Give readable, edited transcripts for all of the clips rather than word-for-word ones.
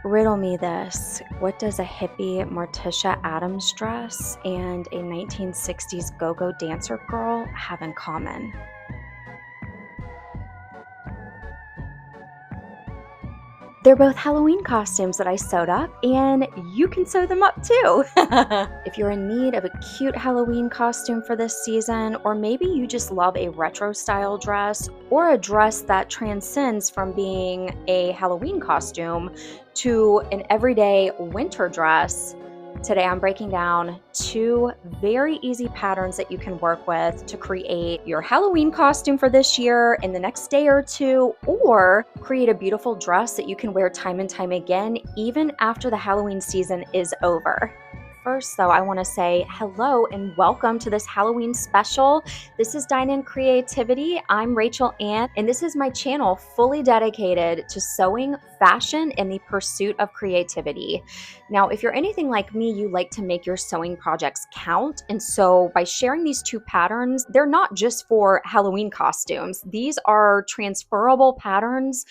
Riddle me this. What does a hippie Morticia Addams dress and a 1960s go-go dancer girl have in common? They're both Halloween costumes that I sewed up, and you can sew them up too. If you're in need of a cute Halloween costume for this season, or maybe you just love a retro style dress or a dress that transcends from being a Halloween costume to an everyday winter dress, today I'm breaking down two very easy patterns that you can work with to create your Halloween costume for this year in the next day or two, or create a beautiful dress that you can wear time and time again, even after the Halloween season is over. First, though, I want to say hello and welcome to this Halloween special. This is Dine in Creativity. I'm Rachel Ann, and this is my channel fully dedicated to sewing, fashion, and the pursuit of creativity. Now, if you're anything like me, you like to make your sewing projects count. And so by sharing these two patterns, they're not just for Halloween costumes. These are transferable patterns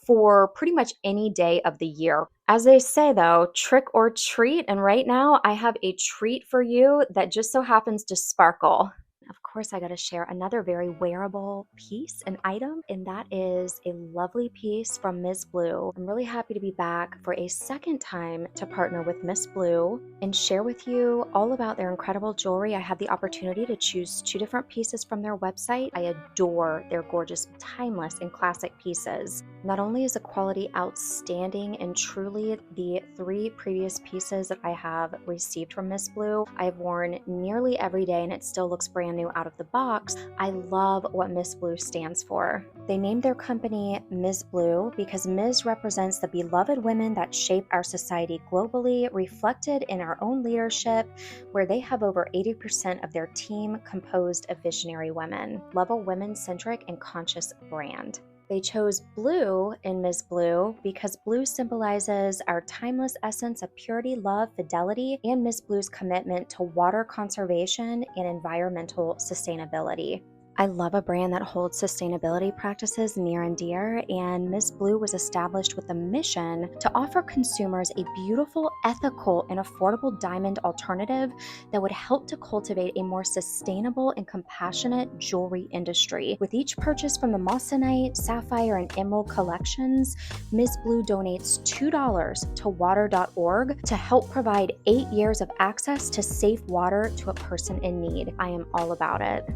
for pretty much any day of the year. As they say though, trick or treat, and right now I have a treat for you that just so happens to sparkle. Of course, I got to share another very wearable piece, an item, and that is a lovely piece from MSBLUE. I'm really happy to be back for a second time to partner with MSBLUE and share with you all about their incredible jewelry. I had the opportunity to choose two different pieces from their website. I adore their gorgeous, timeless, and classic pieces. Not only is the quality outstanding, and truly the three previous pieces that I have received from MSBLUE, I've worn nearly every day and it still looks brand new out of the box. I love what MSBLUE stands for. They named their company MSBLUE because Ms. represents the beloved women that shape our society globally, reflected in our own leadership, where they have over 80% of their team composed of visionary women. Love a women-centric and conscious brand. They chose blue in MSBLUE because blue symbolizes our timeless essence of purity, love, fidelity, and MSBLUE's commitment to water conservation and environmental sustainability. I love a brand that holds sustainability practices near and dear, and MSBLUE was established with a mission to offer consumers a beautiful, ethical, and affordable diamond alternative that would help to cultivate a more sustainable and compassionate jewelry industry. With each purchase from the moissanite, sapphire, and emerald collections, MSBLUE donates $2 to water.org to help provide 8 years of access to safe water to a person in need. I am all about it.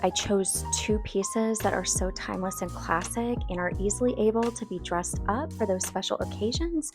I chose two pieces that are so timeless and classic and are easily able to be dressed up for those special occasions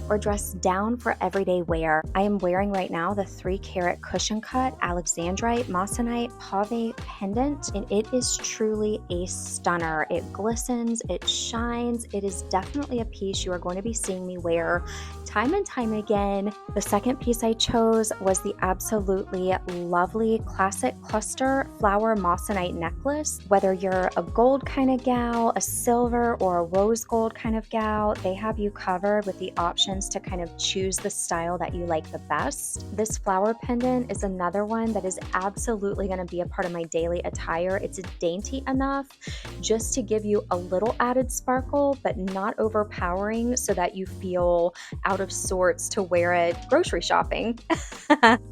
or dressed down for everyday wear. I am wearing right now the 3-carat cushion cut Alexandrite moissanite pave pendant, and it is truly a stunner. It glistens, it shines. It is definitely a piece you are going to be seeing me wear time and time again. The second piece I chose was the absolutely lovely classic cluster flower moissanite necklace. Whether you're a gold kind of gal, a silver, or a rose gold kind of gal, they have you covered with the options to kind of choose the style that you like the best. This flower pendant is another one that is absolutely going to be a part of my daily attire. It's dainty enough just to give you a little added sparkle, but not overpowering so that you feel out of sorts to wear it grocery shopping.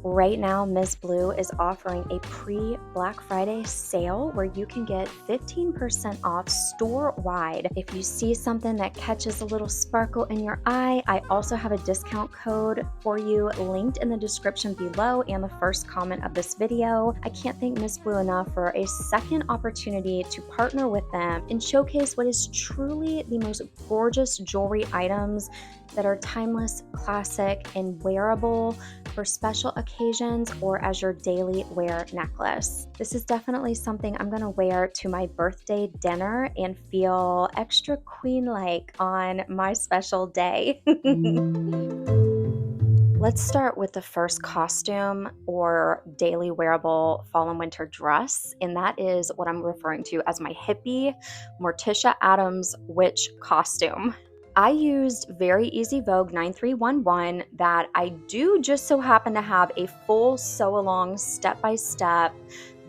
Right now, MSBLUE is offering a pre-Black Friday sale where you can get 15% off store-wide. If you see something that catches a little sparkle in your eye, I also have a discount code for you linked in the description below and the first comment of this video. I can't thank MSBLUE enough for a second opportunity to partner with them and showcase what is truly the most gorgeous jewelry items that are timeless, classic, and wearable for special occasions or as your daily wear necklace. This is definitely something I'm going to wear to my birthday dinner and feel extra queen-like on my special day. Let's start with the first costume or daily wearable fall and winter dress, and that is what I'm referring to as my hippie Morticia Addams witch costume. I used Very Easy Vogue 9311 that I do just so happen to have a full sew along step-by-step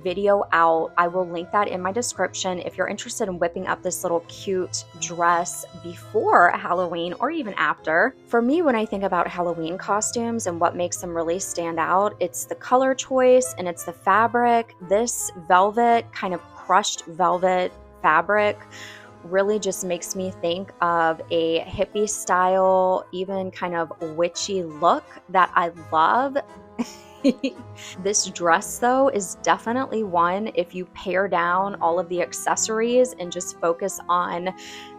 video out. I will link that in my description if you're interested in whipping up this little cute dress before Halloween or even after. For me, when I think about Halloween costumes and what makes them really stand out, it's the color choice and it's the fabric. This velvet, kind of crushed velvet fabric, really just makes me think of a hippie style, even kind of witchy look that I love. This dress, though, is definitely one, if you pare down all of the accessories and just focus on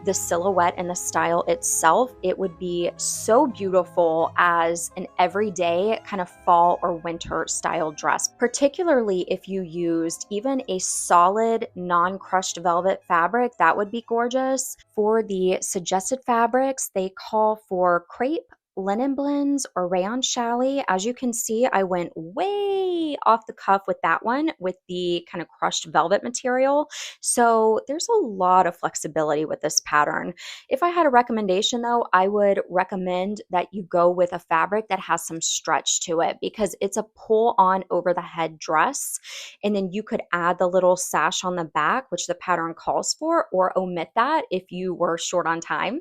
the silhouette and the style itself, it would be so beautiful as an everyday kind of fall or winter style dress, particularly if you used even a solid non-crushed velvet fabric. That would be gorgeous. For the suggested fabrics, they call for crepe, linen blends, or rayon challis. As you can see, I went way off the cuff with that one with the kind of crushed velvet material. So there's a lot of flexibility with this pattern. If I had a recommendation though, I would recommend that you go with a fabric that has some stretch to it, because it's a pull on over the head dress. And then you could add the little sash on the back, which the pattern calls for, or omit that if you were short on time.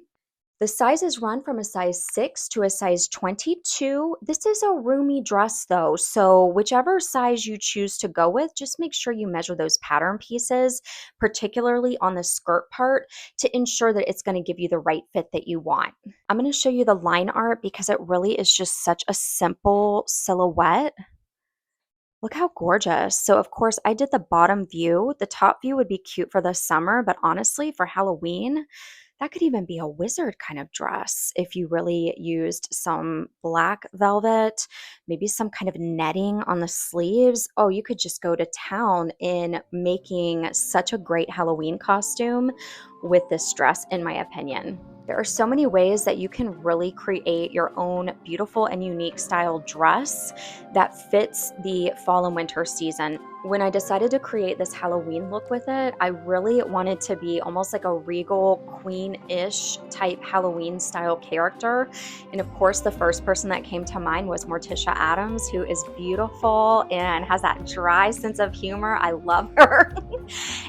The sizes run from a size 6 to a size 22. This is a roomy dress though, so whichever size you choose to go with, just make sure you measure those pattern pieces, particularly on the skirt part, to ensure that it's going to give you the right fit that you want. I'm going to show you the line art because it really is just such a simple silhouette. Look how gorgeous. So of course I did the bottom view. The top view would be cute for the summer, but honestly for Halloween, that could even be a wizard kind of dress if you really used some black velvet, maybe some kind of netting on the sleeves. Oh, you could just go to town in making such a great Halloween costume with this dress, in my opinion. There are so many ways that you can really create your own beautiful and unique style dress that fits the fall and winter season. When I decided to create this Halloween look with it, I really wanted to be almost like a regal queen-ish type Halloween style character. And of course, the first person that came to mind was Morticia Addams, who is beautiful and has that dry sense of humor. I love her.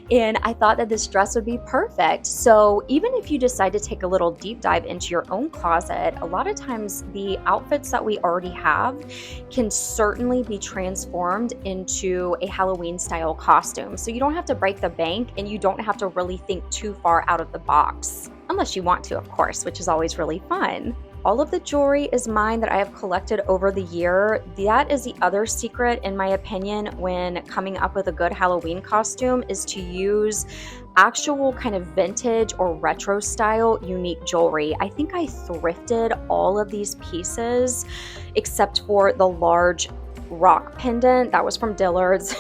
And I thought that this dress would be perfect. So even if you decide to take a little deep dive into your own closet, a lot of times the outfits that we already have can certainly be transformed into a Halloween style costume. So you don't have to break the bank and you don't have to really think too far out of the box. Unless you want to, of course, which is always really fun. All of the jewelry is mine that I have collected over the year. That is the other secret, in my opinion, when coming up with a good Halloween costume, is to use actual kind of vintage or retro style unique jewelry. I think I thrifted all of these pieces except for the large rock pendant that was from Dillard's,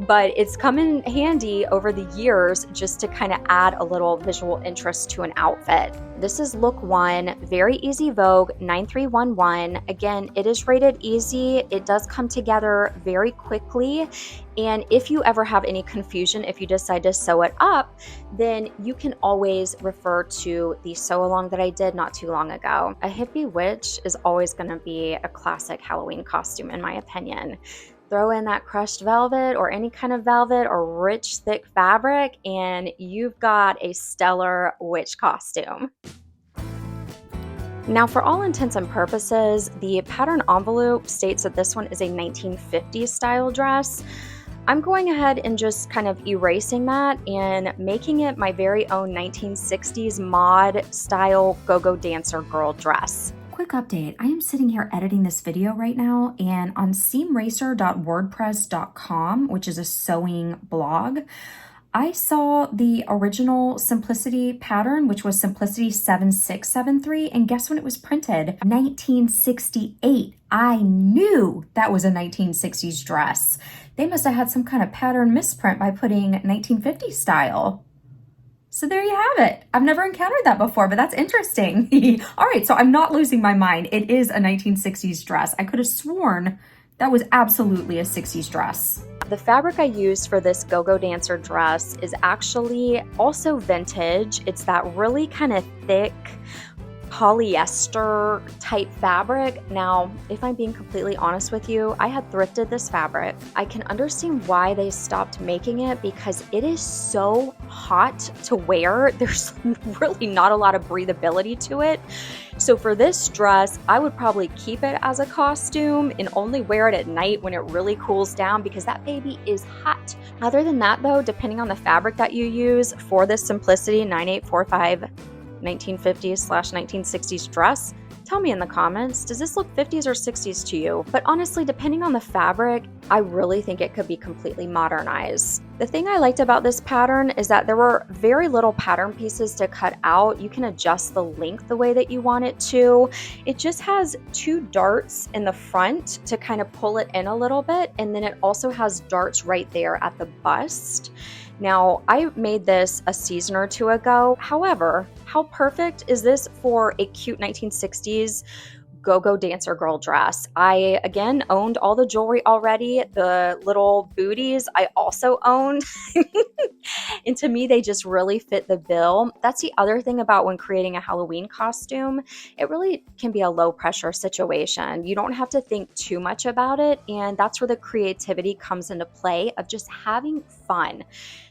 but it's come in handy over the years just to kind of add a little visual interest to an outfit. This is look 1, very easy Vogue 9311. Again, it is rated easy. It does come together very quickly. And if you ever have any confusion, if you decide to sew it up, then you can always refer to the sew along that I did not too long ago. A hippie witch is always going to be a classic Halloween costume, in my opinion. Throw in that crushed velvet or any kind of velvet or rich, thick fabric, and you've got a stellar witch costume. Now, for all intents and purposes, the pattern envelope states that this one is a 1950s style dress. I'm going ahead and just kind of erasing that and making it my very own 1960s mod style go-go dancer girl dress. Quick update, I am sitting here editing this video right now, and on seamracer.wordpress.com, which is a sewing blog, I saw the original Simplicity pattern, which was Simplicity 7673, and guess when it was printed? 1968. I knew that was a 1960s dress. They must have had some kind of pattern misprint by putting 1950 style. So there you have it. I've never encountered that before, but that's interesting. All right, so I'm not losing my mind. It is a 1960s dress. I could have sworn that was absolutely a 60s dress. The fabric I used for this go-go dancer dress is actually also vintage. It's that really kind of thick polyester type fabric. Now, if I'm being completely honest with you, I had thrifted this fabric. I can understand why they stopped making it because it is so hot to wear. There's really not a lot of breathability to it. So for this dress, I would probably keep it as a costume and only wear it at night when it really cools down because that baby is hot. Other than that though, depending on the fabric that you use for this Simplicity 9845 1950s/1960s dress, tell me in the comments, does this look 50s or 60s to you? But honestly, depending on the fabric, I really think it could be completely modernized. The thing I liked about this pattern is that there were very little pattern pieces to cut out. You can adjust the length the way that you want it to. It just has 2 darts in the front to kind of pull it in a little bit, and then it also has darts right there at the bust. Now, I made this a season or 2 ago. However, how perfect is this for a cute 1960s go-go dancer girl dress? I, again, owned all the jewelry already. The little booties I also owned. And to me, they just really fit the bill. That's the other thing about when creating a Halloween costume. It really can be a low pressure situation. You don't have to think too much about it. And that's where the creativity comes into play of just having fun.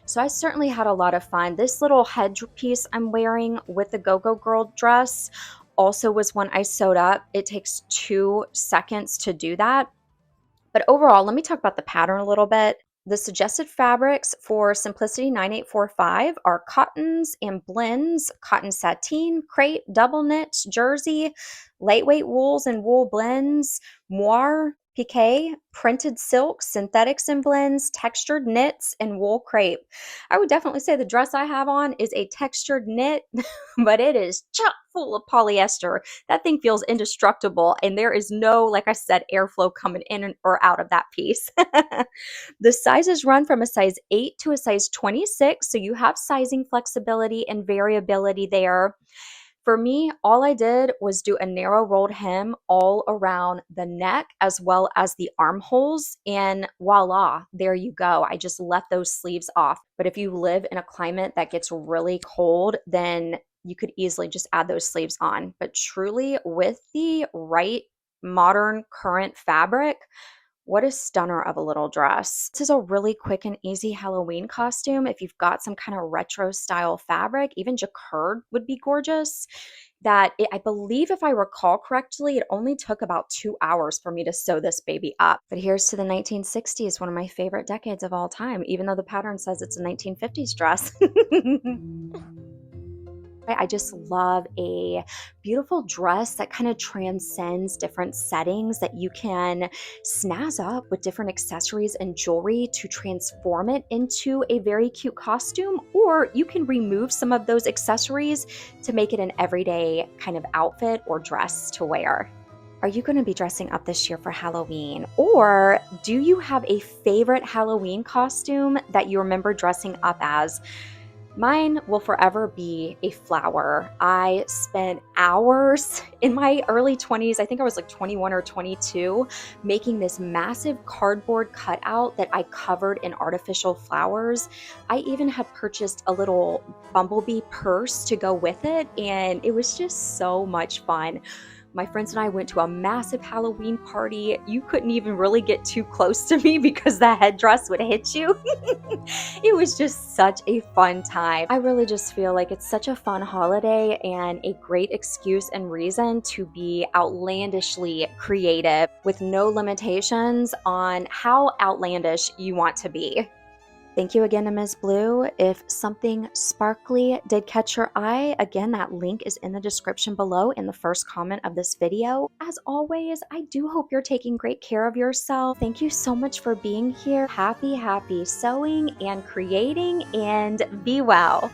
So I certainly had a lot of fun. This little headpiece I'm wearing with the Go-Go Girl dress also was one I sewed up. It takes 2 seconds to do that. But overall, let me talk about the pattern a little bit. The suggested fabrics for Simplicity 9845 are cottons and blends, cotton sateen, crepe, double knit, jersey, lightweight wools and wool blends, moire, piqué, printed silks, synthetics and blends, textured knits, and wool crepe. I would definitely say the dress I have on is a textured knit, but it is chock full of polyester. That thing feels indestructible, and there is no, like I said, airflow coming in or out of that piece. The sizes run from a size 8 to a size 26, so you have sizing flexibility and variability there. For me, all I did was do a narrow rolled hem all around the neck as well as the armholes, and voila, there you go. I just left those sleeves off. But if you live in a climate that gets really cold, then you could easily just add those sleeves on. But truly, with the right modern current fabric, what a stunner of a little dress. This is a really quick and easy Halloween costume. If you've got some kind of retro style fabric, even jacquard would be gorgeous. I believe if I recall correctly, it only took about 2 hours for me to sew this baby up. But here's to the 1960s, one of my favorite decades of all time, even though the pattern says it's a 1950s dress. I just love a beautiful dress that kind of transcends different settings that you can snazz up with different accessories and jewelry to transform it into a very cute costume, or you can remove some of those accessories to make it an everyday kind of outfit or dress to wear. Are you going to be dressing up this year for Halloween? Or do you have a favorite Halloween costume that you remember dressing up as? Mine will forever be a flower. I spent hours in my early 20s, I think I was like 21 or 22, making this massive cardboard cutout that I covered in artificial flowers. I even had purchased a little bumblebee purse to go with it, and it was just so much fun. My friends and I went to a massive Halloween party. You couldn't even really get too close to me because the headdress would hit you. It was just such a fun time. I really just feel like it's such a fun holiday and a great excuse and reason to be outlandishly creative with no limitations on how outlandish you want to be. Thank you again to Ms. Blue. If something sparkly did catch your eye, again, that link is in the description below in the first comment of this video. As always, I do hope you're taking great care of yourself. Thank you so much for being here. Happy sewing and creating, and be well.